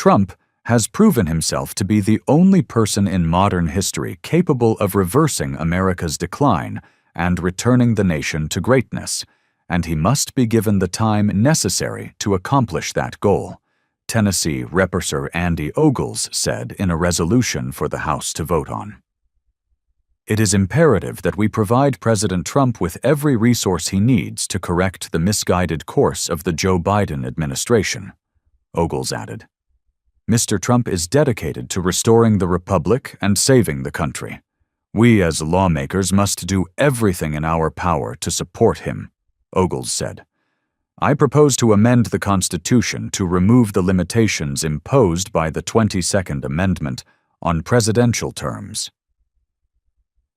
Trump has proven himself to be the only person in modern history capable of reversing America's decline and returning the nation to greatness, and he must be given the time necessary to accomplish that goal, Tennessee Representative Andy Ogles said in a resolution for the House to vote on. It is imperative that we provide President Trump with every resource he needs to correct the misguided course of the Joe Biden administration, Ogles added. Mr. Trump is dedicated to restoring the republic and saving the country. We as lawmakers must do everything in our power to support him, Ogles said. I propose to amend the Constitution to remove the limitations imposed by the 22nd Amendment on presidential terms.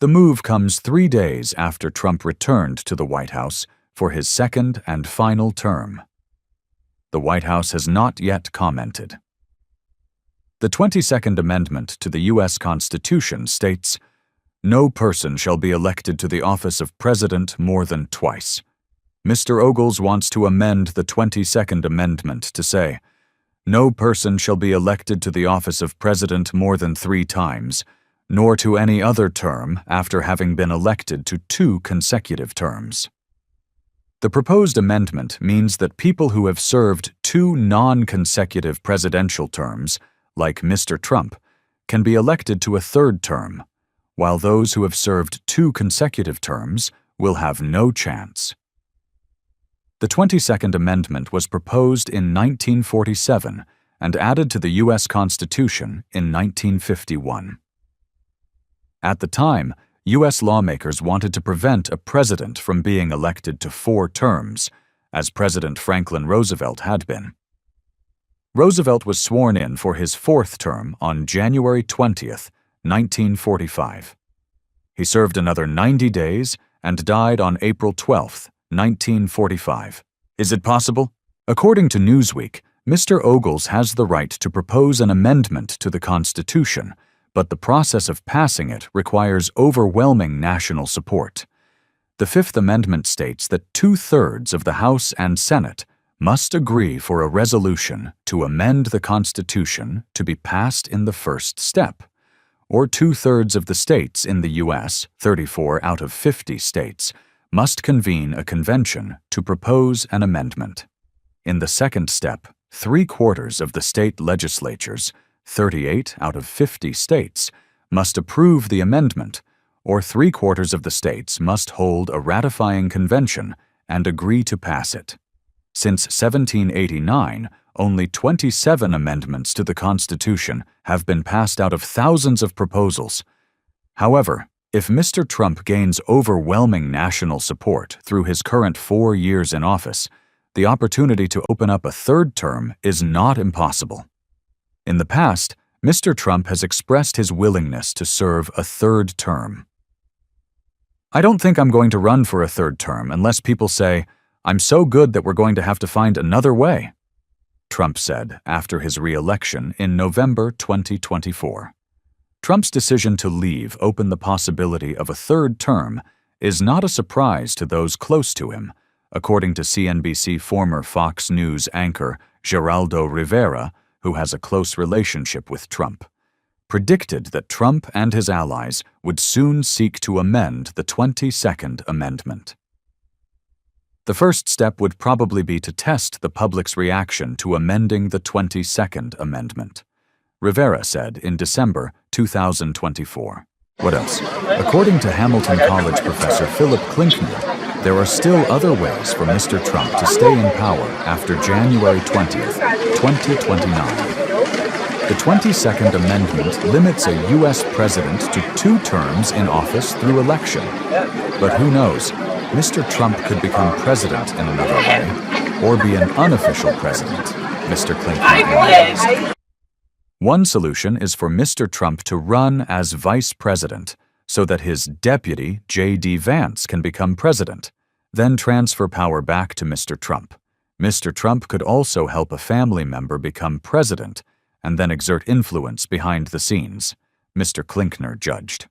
The move comes 3 days after Trump returned to the White House for his second and final term. The White House has not yet commented. The 22nd Amendment to the U.S. Constitution states, "No person shall be elected to the office of President more than twice." Mr. Ogles wants to amend the 22nd Amendment to say, "No person shall be elected to the office of President more than 3 times, nor to any other term after having been elected to 2 consecutive terms." The proposed amendment means that people who have served 2 non-consecutive presidential terms, like Mr. Trump, can be elected to a 3rd term, while those who have served 2 consecutive terms will have no chance. The 22nd Amendment was proposed in 1947 and added to the U.S. Constitution in 1951. At the time, U.S. lawmakers wanted to prevent a president from being elected to 4 terms, as President Franklin Roosevelt had been. Roosevelt was sworn in for his 4th term on January 20, 1945. He served another 90 days and died on April 12, 1945. Is it possible? According to Newsweek, Mr. Ogles has the right to propose an amendment to the Constitution, but the process of passing it requires overwhelming national support. The Fifth Amendment states that 2/3 of the House and Senate must agree for a resolution to amend the Constitution to be passed in the first step, or 2/3 of the states in the U.S., 34 out of 50 states, must convene a convention to propose an amendment. In the second step, 3/4 of the state legislatures, 38 out of 50 states, must approve the amendment, or 3/4 of the states must hold a ratifying convention and agree to pass it. Since 1789, only 27 amendments to the Constitution have been passed out of thousands of proposals. However, if Mr. Trump gains overwhelming national support through his current 4 years in office, the opportunity to open up a 3rd term is not impossible. In the past, Mr. Trump has expressed his willingness to serve a 3rd term. "I don't think I'm going to run for a 3rd term unless people say, 'I'm so good that we're going to have to find another way,'" Trump said after his re-election in November 2024. Trump's decision to leave opened the possibility of a 3rd term is not a surprise to those close to him, according to CNBC former Fox News anchor Geraldo Rivera, who has a close relationship with Trump, predicted that Trump and his allies would soon seek to amend the 22nd Amendment. The first step would probably be to test the public's reaction to amending the 22nd Amendment, Rivera said in December 2024. What else? According to Hamilton College professor Philip Klinkner, there are still other ways for Mr. Trump to stay in power after January 20th, 2029. The 22nd Amendment limits a U.S. president to 2 terms in office through election. But who knows? Mr. Trump could become president in another way, or be an unofficial president, Mr. Klinkner said. One solution is for Mr. Trump to run as vice president so that his deputy, J.D. Vance, can become president, then transfer power back to Mr. Trump. Mr. Trump could also help a family member become president and then exert influence behind the scenes, Mr. Klinkner judged.